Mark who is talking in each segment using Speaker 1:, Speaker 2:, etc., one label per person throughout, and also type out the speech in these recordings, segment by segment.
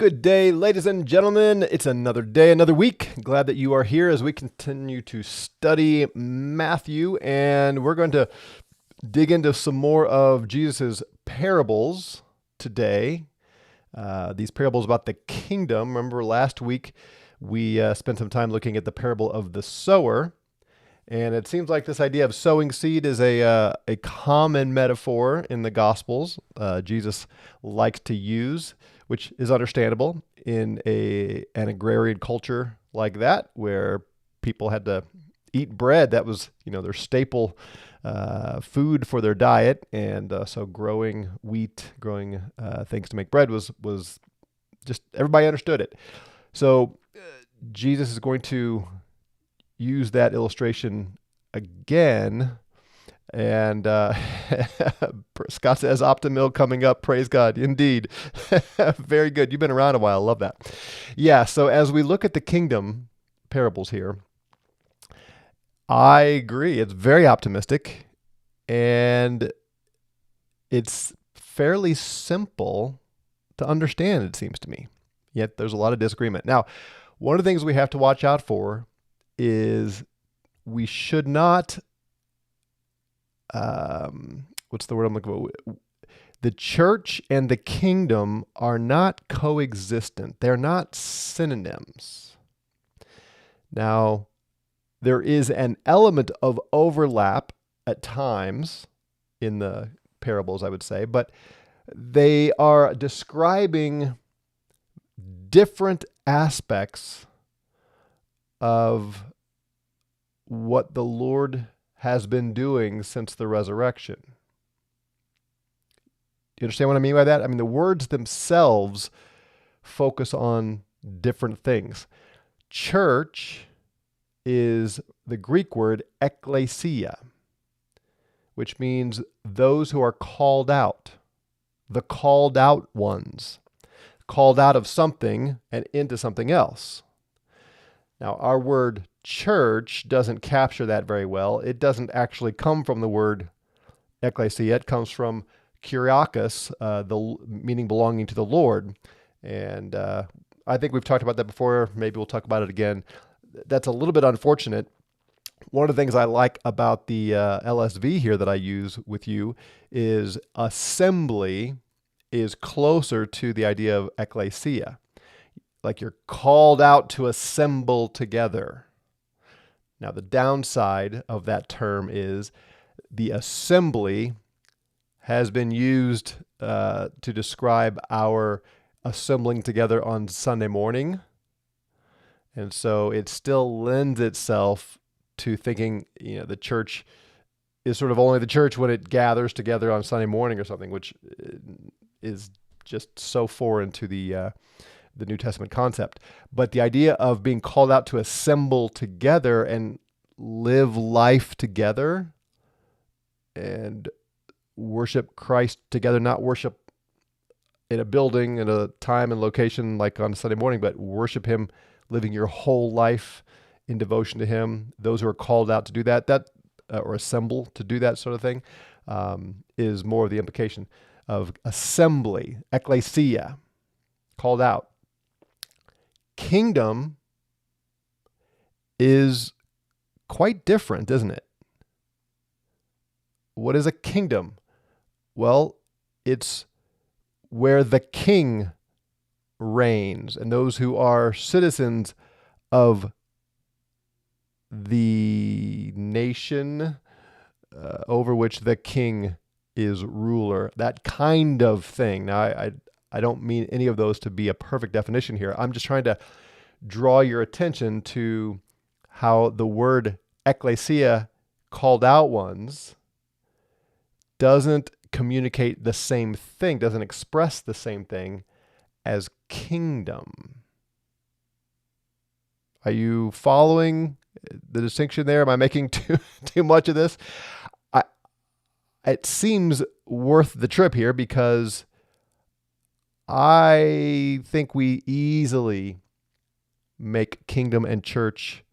Speaker 1: Good day, ladies and gentlemen. It's another day, another week. Glad that you are here as we continue to study Matthew, and we're going to dig into some more of Jesus's parables today. These parables about the kingdom. Remember last week we spent some time looking at the parable of the sower, and it seems like this idea of sowing seed is a common metaphor in the Gospels. Jesus likes to use, which is understandable in an agrarian culture like that, where people had to eat bread. That was, their staple food for their diet, and so growing wheat, growing things to make bread was just everybody understood it. So Jesus is going to use that illustration again. And Scott says, Optimil coming up. Praise God. Indeed. Very good. You've been around a while. I love that. Yeah. So as we look at the kingdom parables here, I agree. It's very optimistic and it's fairly simple to understand, it seems to me. Yet there's a lot of disagreement. Now, one of the things we have to watch out for is we should not what's the word I'm looking for? The church and the kingdom are not coexistent. They're not synonyms. Now, there is an element of overlap at times in the parables, I would say, but they are describing different aspects of what the Lord has been doing since the resurrection. You understand what I mean by that? I mean, the words themselves focus on different things. Church is the Greek word ekklesia, which means those who are called out, the called out ones, called out of something and into something else. Now, our word church doesn't capture that very well. It doesn't actually come from the word ekklesia. It comes from kyriakos, the meaning belonging to the Lord. And I think we've talked about that before. Maybe we'll talk about it again. That's a little bit unfortunate. One of the things I like about the LSV here that I use with you is assembly is closer to the idea of ekklesia. Like you're called out to assemble together. Now, the downside of that term is the assembly has been used to describe our assembling together on Sunday morning. And so it still lends itself to thinking, the church is sort of only the church when it gathers together on Sunday morning or something, which is just so foreign to the New Testament concept. But the idea of being called out to assemble together and live life together and worship Christ together, not worship in a building, in a time and location like on Sunday morning, but worship Him, living your whole life in devotion to Him. Those who are called out to do that, or assemble to do that sort of thing, is more of the implication of assembly, ekklesia, called out. Kingdom is quite different, isn't it? What is a kingdom? Well, it's where the king reigns and those who are citizens of the nation over which the king is ruler, that kind of thing. Now, I don't mean any of those to be a perfect definition here. I'm just trying to draw your attention to how the word ekklesia, called out ones, doesn't communicate the same thing, doesn't express the same thing as kingdom. Are you following the distinction there? Am I making too much of this? It seems worth the trip here because I think we easily make kingdom and church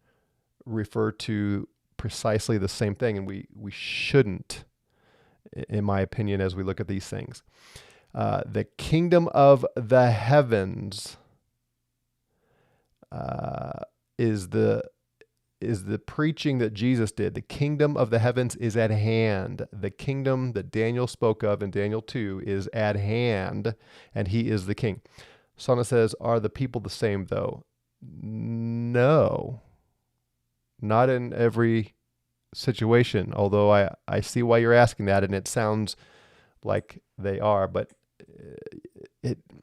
Speaker 1: refer to precisely the same thing, and we shouldn't, in my opinion, as we look at these things. The kingdom of the heavens is the preaching that Jesus did. The kingdom of the heavens is at hand. The kingdom that Daniel spoke of in Daniel 2 is at hand, and he is the king. Sana says, are the people the same, though? No, not in every situation, although I see why you're asking that, and it sounds like they are, but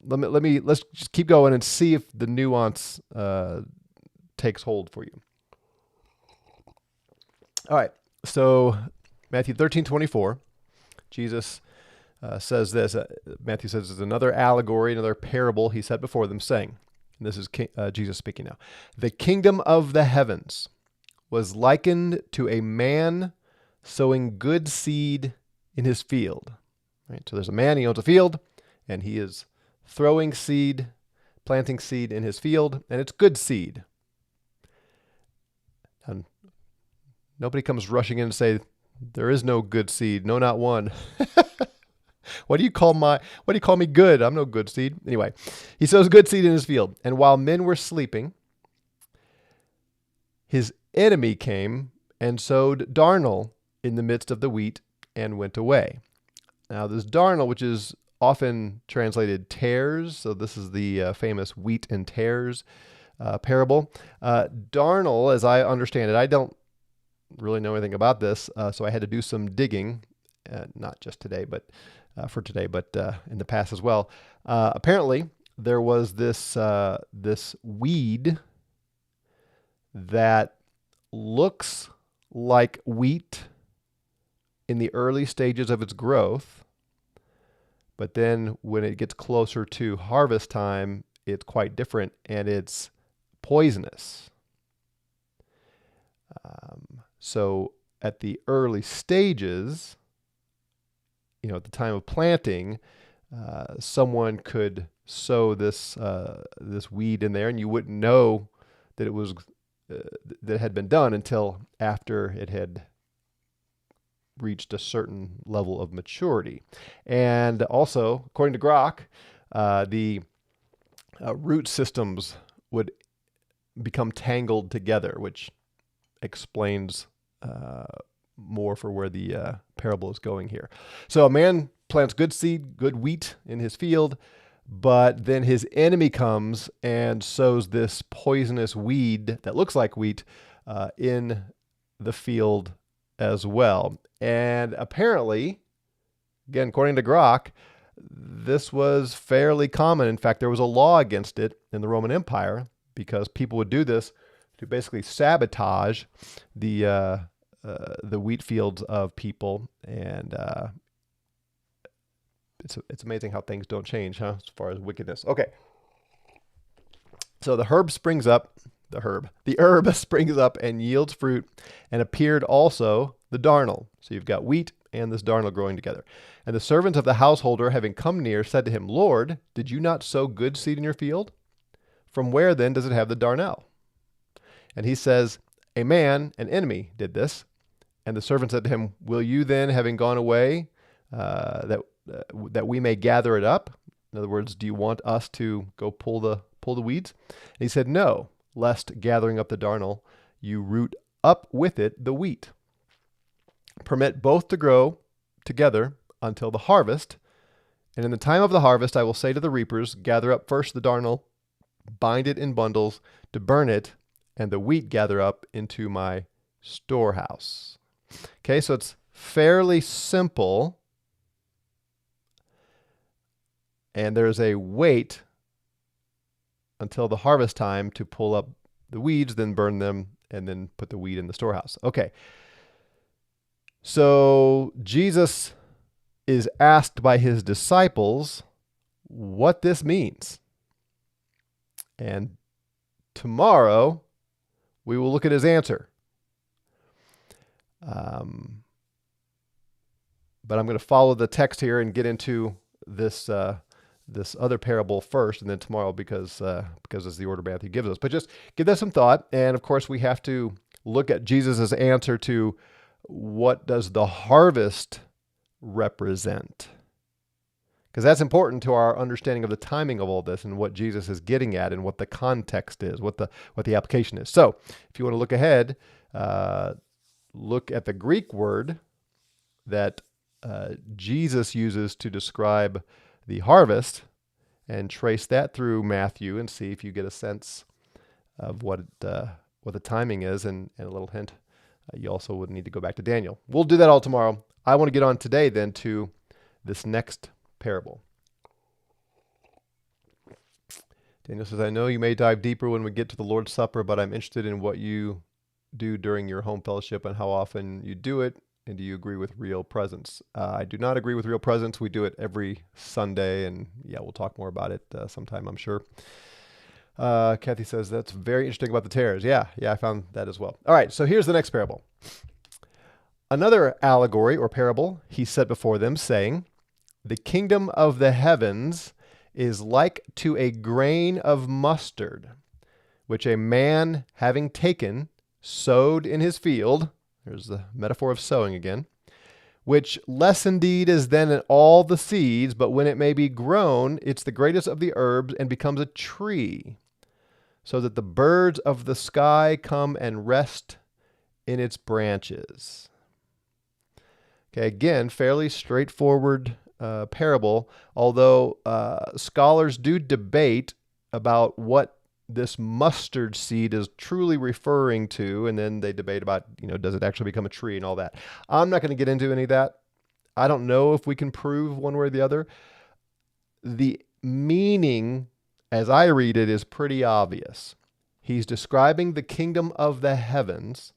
Speaker 1: let's just keep going and see if the nuance takes hold for you. All right, so Matthew 13:24, Jesus says this. Matthew says there's another allegory, another parable he set before them, saying, and this is Jesus speaking now, the kingdom of the heavens was likened to a man sowing good seed in his field. Right? So there's a man, he owns a field, and he is throwing seed, planting seed in his field, and it's good seed. And nobody comes rushing in and say, there is no good seed, no, not one. What do you call me good? I'm no good seed. Anyway, he sows good seed in his field, and while men were sleeping, his enemy came and sowed darnel in the midst of the wheat and went away. Now, this darnel, which is often translated tares, so this is the famous wheat and tares parable. Darnel, as I understand it, I don't really know anything about this, so I had to do some digging, not just today, but for today, but in the past as well. Apparently, there was this weed that looks like wheat in the early stages of its growth, but then when it gets closer to harvest time, it's quite different, and it's poisonous. So at the early stages, at the time of planting, someone could sow this weed in there, and you wouldn't know that it was that it had been done until after it had reached a certain level of maturity. And also, according to Grok, the root systems would become tangled together, which explains more for where the parable is going here. So a man plants good seed, good wheat in his field, but then his enemy comes and sows this poisonous weed that looks like wheat in the field as well. And apparently, again, according to Grok, this was fairly common. In fact, there was a law against it in the Roman Empire because people would do this to basically sabotage the wheat fields of people. And it's amazing how things don't change, huh? As far as wickedness. Okay. So the herb springs up and yields fruit, and appeared also the darnel. So you've got wheat and this darnel growing together. And the servants of the householder, having come near, said to him, Lord, did you not sow good seed in your field? From where then does it have the darnel? And he says, a man, an enemy, did this. And the servant said to him, will you then, having gone away, that we may gather it up? In other words, do you want us to go pull the weeds? And he said, no, lest gathering up the darnel, you root up with it the wheat. Permit both to grow together until the harvest. And in the time of the harvest, I will say to the reapers, gather up first the darnel, bind it in bundles to burn it, and the wheat gather up into my storehouse. Okay, so it's fairly simple. And there's a wait until the harvest time to pull up the weeds, then burn them, and then put the wheat in the storehouse. Okay. So Jesus is asked by his disciples what this means. And tomorrow we will look at his answer. But I'm going to follow the text here and get into this this other parable first, and then tomorrow because it's the order Matthew gives us. But just give that some thought. And of course, we have to look at Jesus' answer to what does the harvest represent? Because that's important to our understanding of the timing of all this and what Jesus is getting at and what the context is, what the application is. So if you want to look ahead, look at the Greek word that Jesus uses to describe the harvest and trace that through Matthew and see if you get a sense of what the timing is, and a little hint. You also would need to go back to Daniel. We'll do that all tomorrow. I want to get on today then to this next parable. Daniel says, I know you may dive deeper when we get to the Lord's Supper, but I'm interested in what you do during your home fellowship and how often you do it. And do you agree with real presence? I do not agree with real presence. We do it every Sunday, and yeah, we'll talk more about it sometime, I'm sure. Kathy says, that's very interesting about the tares. Yeah, I found that as well. All right, so here's the next parable. Another allegory or parable he set before them, saying, the kingdom of the heavens is like to a grain of mustard, which a man having taken sowed in his field. There's the metaphor of sowing again. Which less indeed is than all the seeds, but when it may be grown, it's the greatest of the herbs and becomes a tree, so that the birds of the sky come and rest in its branches. Okay, again, fairly straightforward parable, although scholars do debate about what this mustard seed is truly referring to, and then they debate about, does it actually become a tree and all that. I'm not going to get into any of that. I don't know if we can prove one way or the other. The meaning, as I read it, is pretty obvious. He's describing the kingdom of the heavens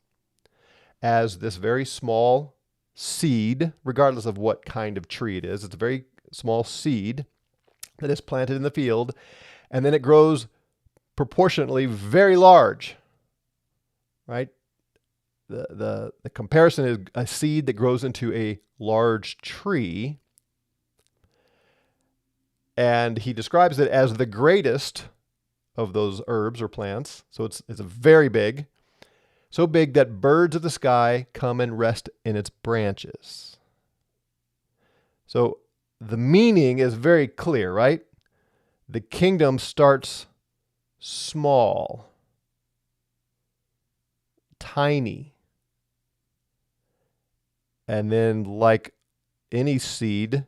Speaker 1: as this very small seed, regardless of what kind of tree it is. It's a very small seed that is planted in the field, and then it grows proportionately very large, right? The comparison is a seed that grows into a large tree, and he describes it as the greatest of those herbs or plants. So it's a very big, so big that birds of the sky come and rest in its branches. So the meaning is very clear, right? The kingdom starts small, tiny, and then like any seed,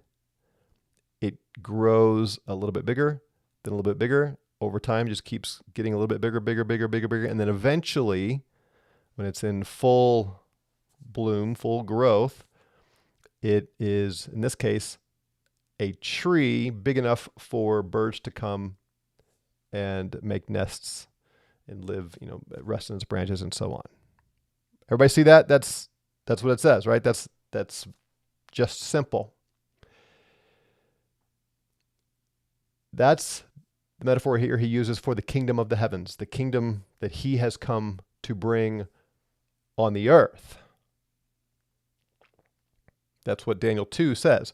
Speaker 1: it grows a little bit bigger, then a little bit bigger. Over time, just keeps getting a little bit bigger, and then eventually, when it's in full bloom, full growth, it is, in this case, a tree big enough for birds to come and make nests and live, rest in its branches and so on. Everybody see that? That's what it says, right? That's just simple. That's the metaphor here he uses for the kingdom of the heavens, the kingdom that he has come to bring on the earth. That's what Daniel 2 says.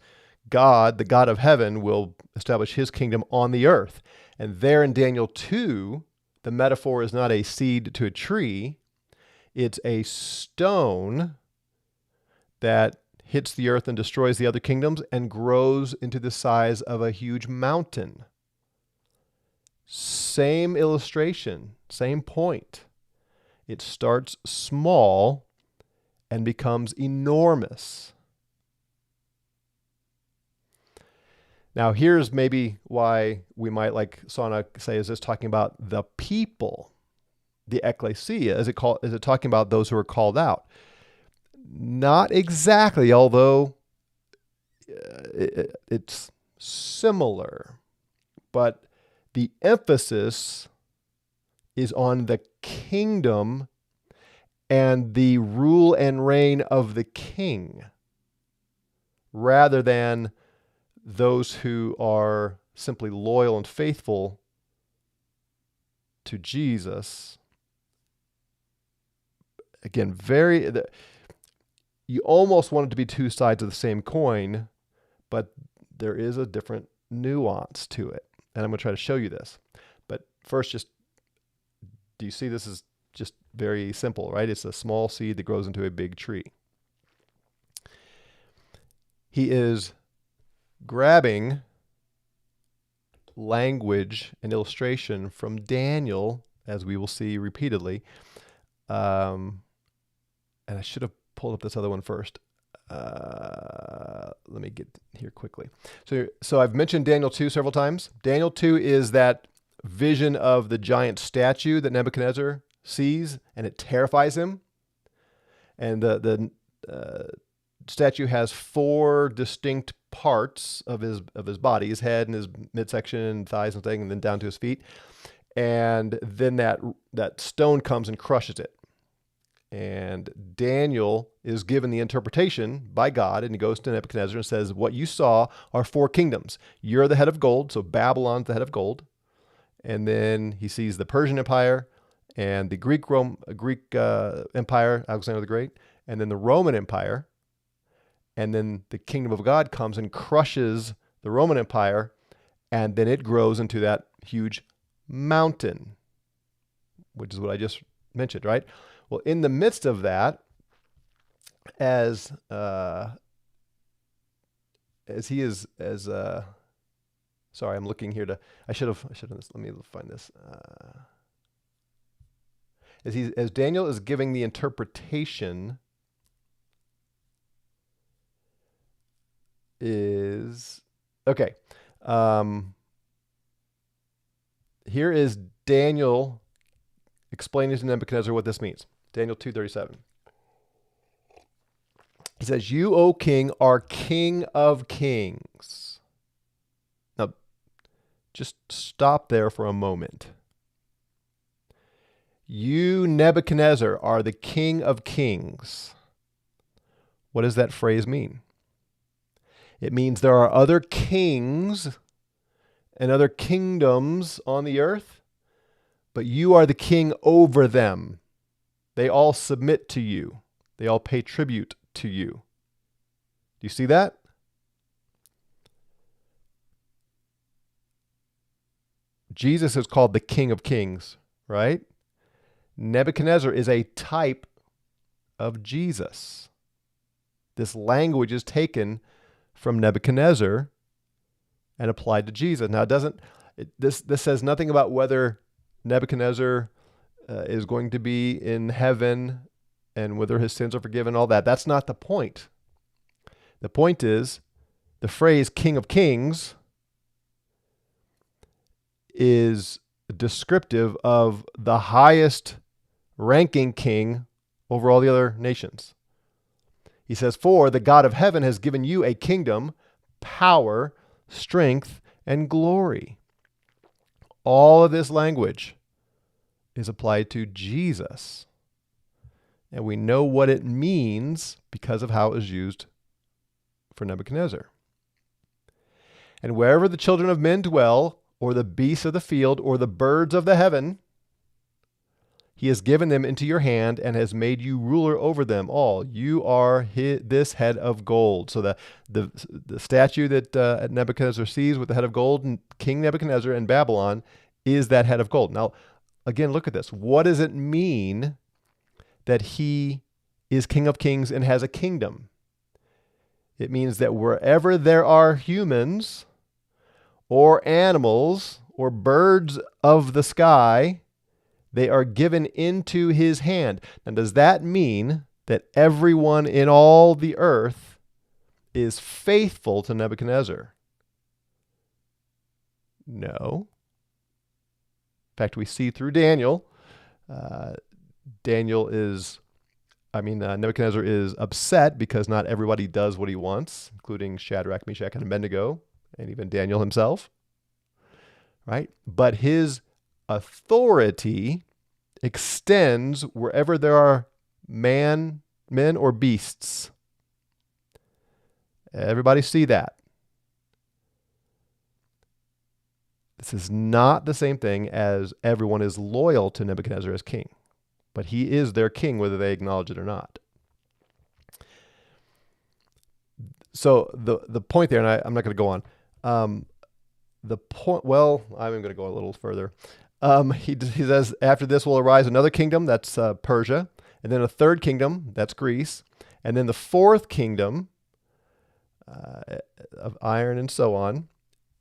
Speaker 1: God, the God of heaven, will establish his kingdom on the earth. And there in Daniel 2, the metaphor is not a seed to a tree. It's a stone that hits the earth and destroys the other kingdoms and grows into the size of a huge mountain. Same illustration, same point. It starts small and becomes enormous. Now, here's maybe why we might, like Sana say, is this talking about the people, the ecclesia? Is it talking about those who are called out? Not exactly, although it's similar. But the emphasis is on the kingdom and the rule and reign of the king, rather than those who are simply loyal and faithful to Jesus. Again, you almost want it to be two sides of the same coin, but there is a different nuance to it. And I'm going to try to show you this. But first, do you see this is just very simple, right? It's a small seed that grows into a big tree. He is grabbing language and illustration from Daniel, as we will see repeatedly. And I should have pulled up this other one first. Let me get here quickly. So I've mentioned Daniel 2 several times. Daniel 2 is that vision of the giant statue that Nebuchadnezzar sees, and it terrifies him. And the statue has 4 distinct parts of his body: his head and his midsection and thighs and thing, and then down to his feet. And then that stone comes and crushes it. And Daniel is given the interpretation by God, and he goes to Nebuchadnezzar and says, what you saw are 4 kingdoms. You're the head of gold, so Babylon's the head of gold. And then he sees the Persian Empire and the Greek Empire, Alexander the Great, and then the Roman Empire. And then the kingdom of God comes and crushes the Roman Empire, and then it grows into that huge mountain, which is what I just mentioned, right? Well, in the midst of that, as sorry, I'm looking here I should have this. Let me find this. As Daniel is giving the interpretation, here is Daniel explaining to Nebuchadnezzar what this means. Daniel 2:37. He says, you, O king, are king of kings. Now, just stop there for a moment. You, Nebuchadnezzar, are the king of kings. What does that phrase mean? It means there are other kings and other kingdoms on the earth, but you are the king over them. They all submit to you. They all pay tribute to you. Do you see that? Jesus is called the King of Kings, right? Nebuchadnezzar is a type of Jesus. This language is taken from Nebuchadnezzar and applied to Jesus. Now, this says nothing about whether Nebuchadnezzar is going to be in heaven and whether his sins are forgiven, all that. That's not the point. The point is the phrase King of Kings is descriptive of the highest ranking king over all the other nations. He says, for the God of heaven has given you a kingdom, power, strength, and glory. All of this language is applied to Jesus. And we know what it means because of how it was used for Nebuchadnezzar. And wherever the children of men dwell, or the beasts of the field, or the birds of the heaven, he has given them into your hand and has made you ruler over them all. You are this head of gold. So the statue that Nebuchadnezzar sees with the head of gold, and King Nebuchadnezzar in Babylon, is that head of gold. Now, again, look at this. What does it mean that he is King of Kings and has a kingdom? It means that wherever there are humans or animals or birds of the sky, they are given into his hand. Now, does that mean that everyone in all the earth is faithful to Nebuchadnezzar? No. In fact, we see through Daniel, Nebuchadnezzar is upset because not everybody does what he wants, including Shadrach, Meshach, and Abednego, and even Daniel himself, right? But his authority extends wherever there are men or beasts. Everybody see that. This is not the same thing as everyone is loyal to Nebuchadnezzar as king, but he is their king whether they acknowledge it or not. So the point there, and I'm not going to go on. I'm going to go a little further. He says, after this will arise another kingdom, that's Persia, and then a third kingdom, that's Greece, and then the fourth kingdom of iron and so on.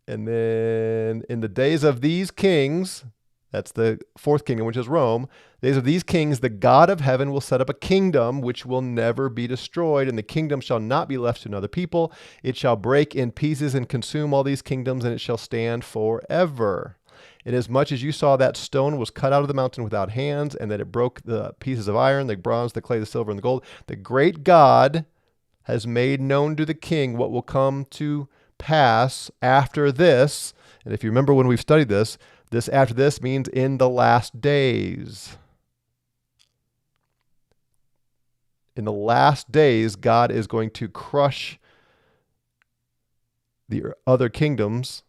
Speaker 1: And then in the days of these kings, that's the fourth kingdom, which is Rome. Days of these kings, the God of heaven will set up a kingdom which will never be destroyed, and the kingdom shall not be left to another people. It shall break in pieces and consume all these kingdoms, and it shall stand forever. Inasmuch as you saw that stone was cut out of the mountain without hands, and that it broke the pieces of iron, the bronze, the clay, the silver, and the gold, the great God has made known to the king what will come to pass after this. And if you remember when we've studied this after this means in the last days. In the last days, God is going to crush the other kingdoms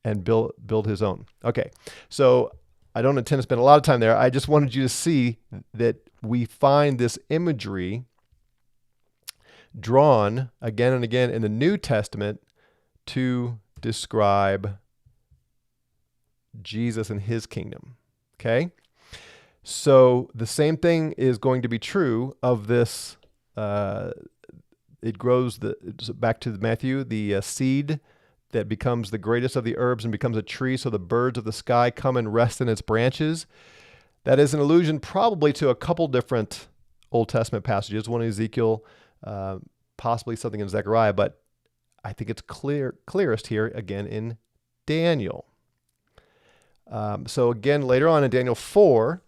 Speaker 1: and build his own. Okay, so I don't intend to spend a lot of time there. I just wanted you to see that we find this imagery drawn again and again in the New Testament to describe Jesus and his kingdom. Okay? So the same thing is going to be true of this. It grows, back to Matthew, the seed that becomes the greatest of the herbs and becomes a tree, so the birds of the sky come and rest in its branches. That is an allusion probably to a couple different Old Testament passages, one in Ezekiel, possibly something in Zechariah, but I think it's clearest here again in Daniel. So again, later on in Daniel 4,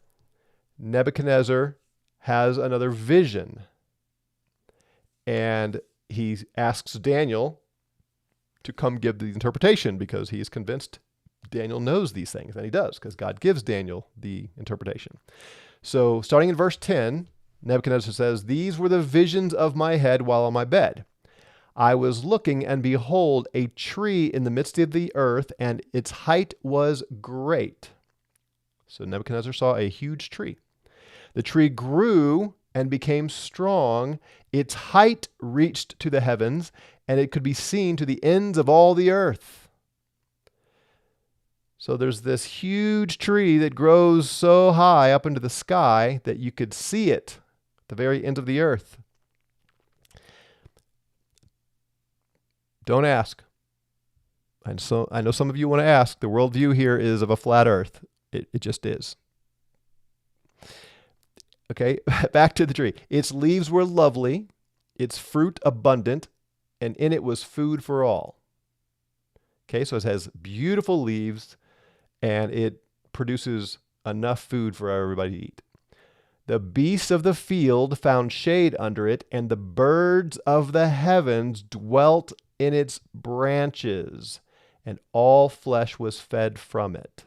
Speaker 1: Nebuchadnezzar has another vision, and he asks Daniel to come give the interpretation because he is convinced Daniel knows these things, and he does because God gives Daniel the interpretation. So starting in verse 10, Nebuchadnezzar says, "These were the visions of my head while on my bed. I was looking, and behold, a tree in the midst of the earth, and its height was great." So Nebuchadnezzar saw a huge tree. The tree grew and became strong. Its height reached to the heavens, and it could be seen to the ends of all the earth. So there's this huge tree that grows so high up into the sky that you could see it at the very end of the earth. Don't ask. And so I know some of you want to ask. The worldview here is of a flat earth. It just is. Okay, back to the tree. Its leaves were lovely, its fruit abundant, and in it was food for all. Okay, so it has beautiful leaves, and it produces enough food for everybody to eat. The beasts of the field found shade under it, and the birds of the heavens dwelt in its branches, and all flesh was fed from it.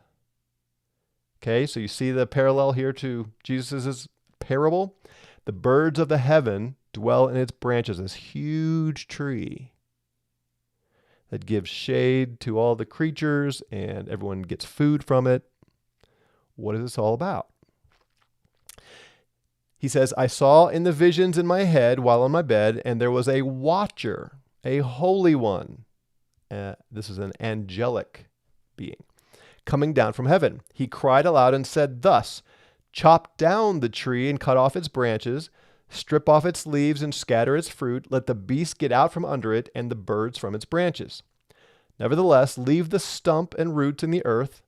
Speaker 1: Okay, so you see the parallel here to Jesus' parable? The birds of the heaven dwell in its branches, this huge tree that gives shade to all the creatures, and everyone gets food from it. What is this all about? He says, "I saw in the visions in my head while on my bed, and there was a watcher, a holy one." This is an angelic being coming down from heaven. He cried aloud and said thus, "Chop down the tree and cut off its branches, strip off its leaves and scatter its fruit. Let the beasts get out from under it and the birds from its branches. Nevertheless, leave the stump and roots in the earth,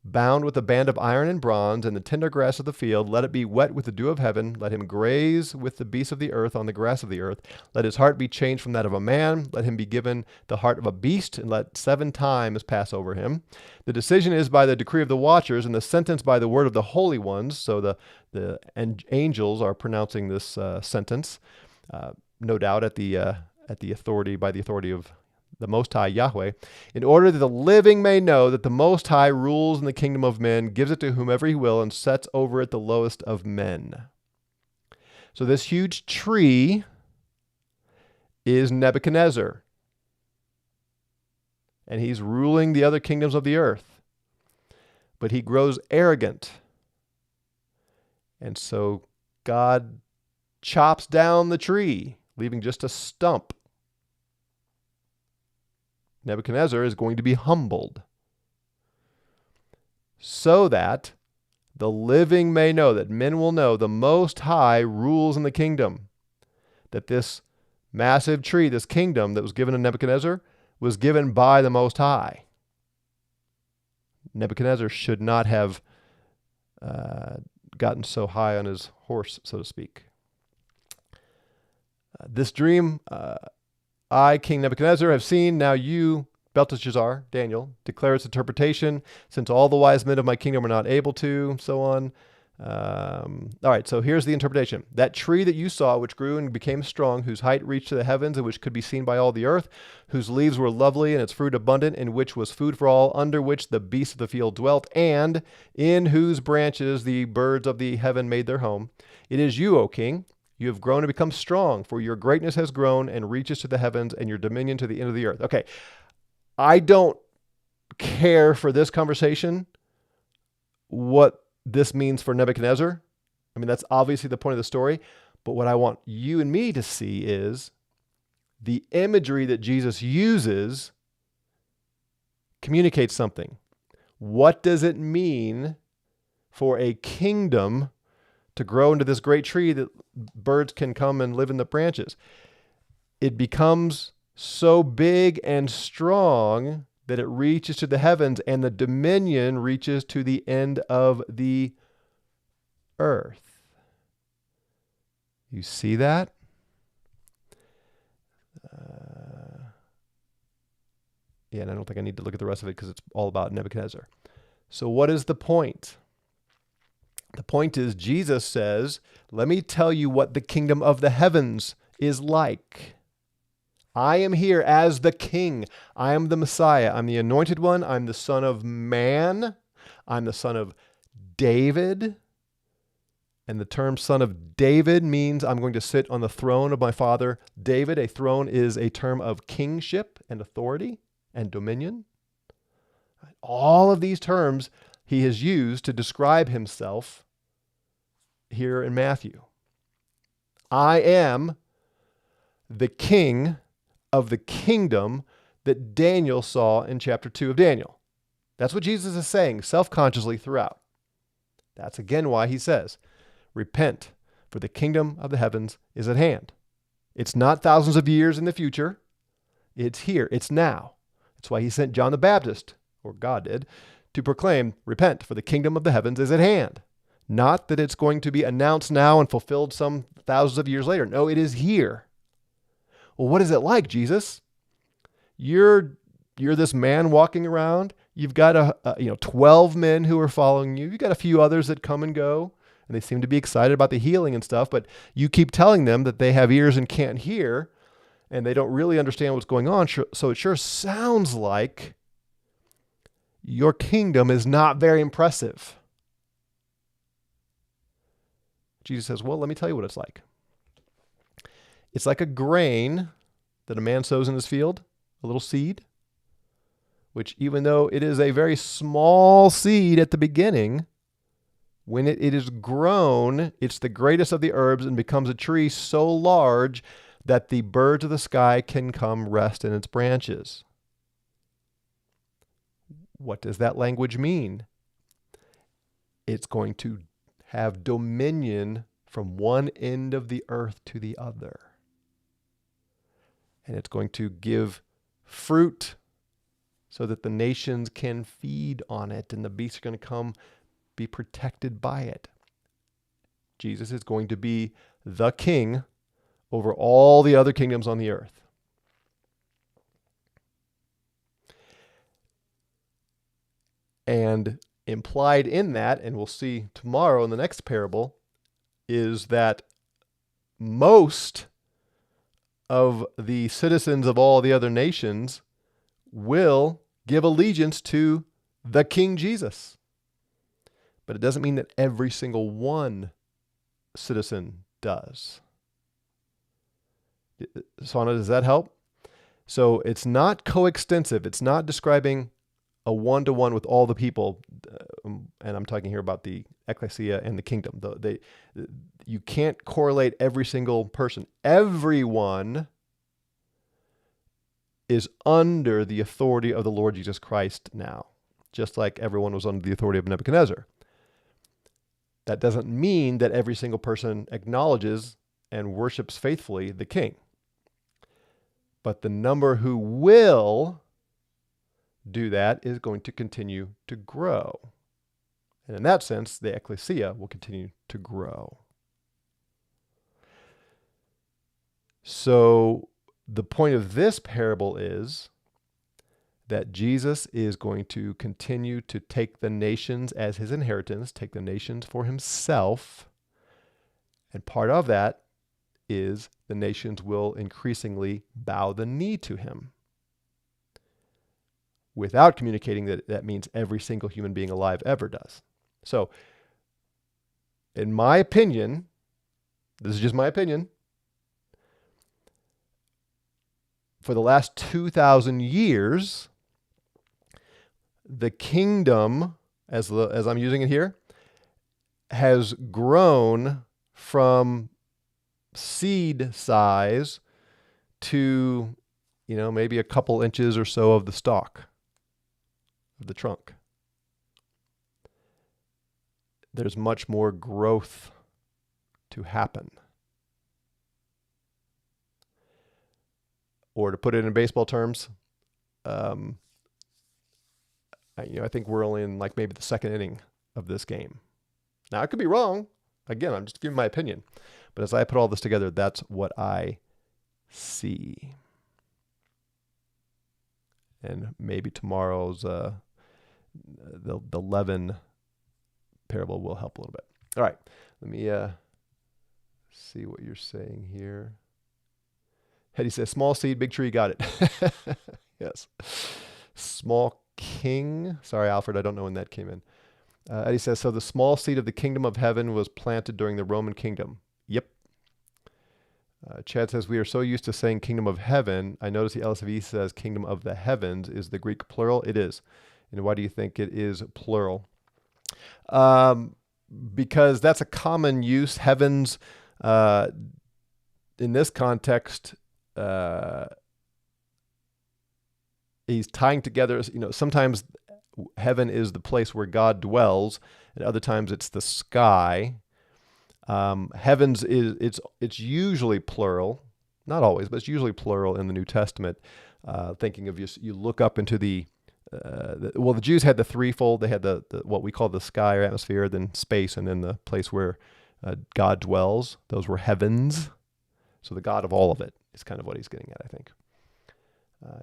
Speaker 1: bound with a band of iron and bronze, and the tender grass of the field. Let it be wet with the dew of heaven. Let him graze with the beasts of the earth on the grass of the earth. Let his heart be changed from that of a man. Let him be given the heart of a beast, and let 7 times pass over him. The decision is by the decree of the watchers, and the sentence by the word of the holy ones." So the angels are pronouncing this sentence, no doubt by the authority of the Most High Yahweh, "in order that the living may know that the Most High rules in the kingdom of men, gives it to whomever he will, and sets over it the lowest of men." So this huge tree is Nebuchadnezzar, and he's ruling the other kingdoms of the earth. But he grows arrogant, and so God chops down the tree, leaving just a stump. Nebuchadnezzar is going to be humbled so that the living may know, that men will know the Most High rules in the kingdom, that this massive tree, this kingdom that was given to Nebuchadnezzar, was given by the Most High. Nebuchadnezzar should not have gotten so high on his horse, so to speak. This dream I, King Nebuchadnezzar, have seen. Now you, Belteshazzar, Daniel, declare its interpretation, since all the wise men of my kingdom are not able to, so on. All right, so here's the interpretation. That tree that you saw, which grew and became strong, whose height reached to the heavens, and which could be seen by all the earth, whose leaves were lovely, and its fruit abundant, in which was food for all, under which the beasts of the field dwelt, and in whose branches the birds of the heaven made their home. It is you, O king. You have grown and become strong, for your greatness has grown and reaches to the heavens, and your dominion to the end of the earth. Okay, I don't care for this conversation what this means for Nebuchadnezzar. I mean, that's obviously the point of the story. But what I want you and me to see is the imagery that Jesus uses communicates something. What does it mean for a kingdom to grow into this great tree that birds can come and live in the branches? It becomes so big and strong that it reaches to the heavens, and the dominion reaches to the end of the earth. You see that? Yeah, and I don't think I need to look at the rest of it because it's all about Nebuchadnezzar. So what is the point? The point is, Jesus says, let me tell you what the kingdom of the heavens is like. I am here as the king. I am the Messiah. I'm the anointed one. I'm the son of man. I'm the son of David. And the term son of David means I'm going to sit on the throne of my father David. A throne is a term of kingship and authority and dominion. All of these terms he has used to describe himself here in Matthew. I am the king of the kingdom that Daniel saw in chapter 2 of Daniel. That's what Jesus is saying self-consciously throughout. That's again why he says, repent, for the kingdom of the heavens is at hand. It's not thousands of years in the future. It's here. It's now. That's why he sent John the Baptist, or God did, to proclaim, repent, for the kingdom of the heavens is at hand. Not that it's going to be announced now and fulfilled some thousands of years later. No, it is here. Well, what is it like, Jesus? You're this man walking around. You've got 12 men who are following you. You've got a few others that come and go, and they seem to be excited about the healing and stuff, but you keep telling them that they have ears and can't hear, and they don't really understand what's going on. So it sure sounds like your kingdom is not very impressive. Jesus says, well, let me tell you what it's like. It's like a grain that a man sows in his field, a little seed, which even though it is a very small seed at the beginning, when it is grown, it's the greatest of the herbs and becomes a tree so large that the birds of the sky can come rest in its branches. What does that language mean? It's going to have dominion from one end of the earth to the other. And it's going to give fruit so that the nations can feed on it, and the beasts are going to come be protected by it. Jesus is going to be the king over all the other kingdoms on the earth. And implied in that, and we'll see tomorrow in the next parable, is that most of the citizens of all the other nations will give allegiance to the King Jesus. But it doesn't mean that every single one citizen does. Sana, does that help? So it's not coextensive. It's not describing a one-to-one with all the people. And I'm talking here about the ecclesia and the kingdom. You can't correlate every single person. Everyone is under the authority of the Lord Jesus Christ now, just like everyone was under the authority of Nebuchadnezzar. That doesn't mean that every single person acknowledges and worships faithfully the king. But the number who will do that is going to continue to grow. And in that sense, the ecclesia will continue to grow. So the point of this parable is that Jesus is going to continue to take the nations as his inheritance, take the nations for himself. And part of that is the nations will increasingly bow the knee to him. Without communicating that that means every single human being alive ever does. So, in my opinion, this is just my opinion, for the last 2,000 years, the kingdom, as I'm using it here, has grown from seed size to, maybe a couple inches or so of the stalk, of the trunk. There's much more growth to happen. Or to put it in baseball terms, I think we're only in like maybe the second inning of this game. Now, I could be wrong. Again, I'm just giving my opinion. But as I put all this together, that's what I see. And maybe tomorrow's the leaven parable will help a little bit. All right, let me see what you're saying here. Hetty says, small seed, big tree, got it. Yes. Small king. Sorry, Alfred, I don't know when that came in. Eddie says, so the small seed of the kingdom of heaven was planted during the Roman kingdom. Yep. Chad says, we are so used to saying kingdom of heaven. I notice the LSV says kingdom of the heavens. Is the Greek plural? It is. And why do you think it is plural? Because that's a common use. Heavens, in this context, he's tying together, sometimes heaven is the place where God dwells, and other times it's the sky. Heavens it's usually plural, not always, but it's usually plural in the New Testament. Thinking of you look up into the Jews had the threefold. They had the what we call the sky or atmosphere, then space, and then the place where God dwells. Those were heavens. So the God of all of it is kind of what he's getting at, I think.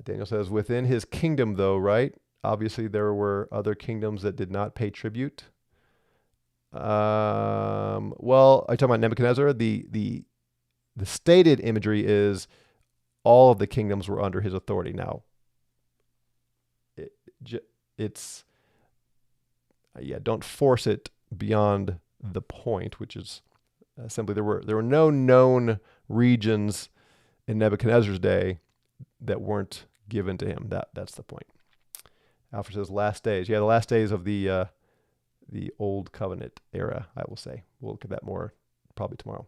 Speaker 1: Daniel says, within his kingdom, though, right? Obviously, there were other kingdoms that did not pay tribute. Are you talking about Nebuchadnezzar? The stated imagery is all of the kingdoms were under his authority. Now, don't force it beyond the point, which is simply there were no known regions in Nebuchadnezzar's day that weren't given to him. That's the point. Alfred says last days. Yeah, the last days of the old covenant era, I will say. We'll look at that more probably tomorrow.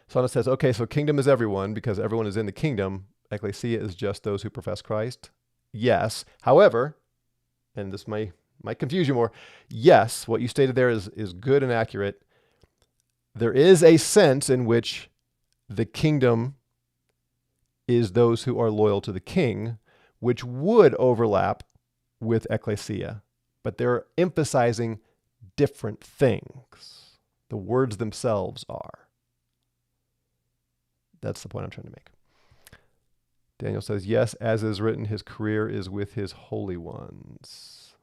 Speaker 1: Sana says, okay, so kingdom is everyone because everyone is in the kingdom. Ecclesia is just those who profess Christ. Yes. However, and this might confuse you more. Yes, what you stated there is good and accurate. There is a sense in which the kingdom is those who are loyal to the king, which would overlap with ecclesia, but they're emphasizing different things. The words themselves are. That's the point I'm trying to make. Daniel says, yes, as is written, his career is with his holy ones.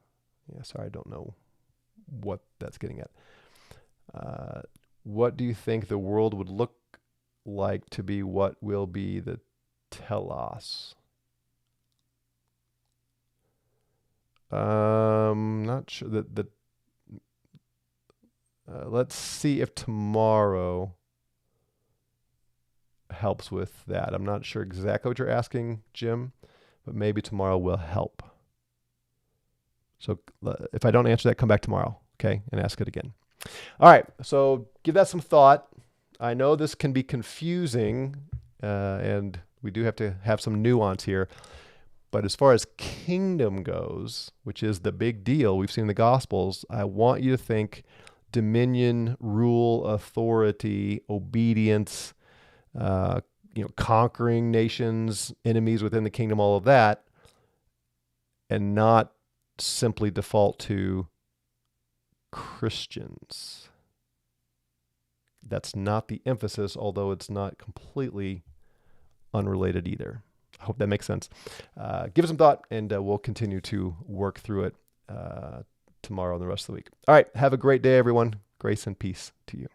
Speaker 1: Yeah, sorry, I don't know what that's getting at. What do you think the world would look like to be what will be the telos? Not sure that let's see if tomorrow helps with that. I'm not sure exactly what you're asking, Jim, but maybe tomorrow will help. So if I don't answer that, come back tomorrow, okay, and ask it again. All right, so give that some thought. I know this can be confusing, and we do have to have some nuance here. But as far as kingdom goes, which is the big deal we've seen in the Gospels, I want you to think dominion, rule, authority, obedience, conquering nations, enemies within the kingdom, all of that, and not simply default to Christians. That's not the emphasis, although it's not completely unrelated either. I hope that makes sense. Give it some thought, and we'll continue to work through it tomorrow and the rest of the week. All right. Have a great day, everyone. Grace and peace to you.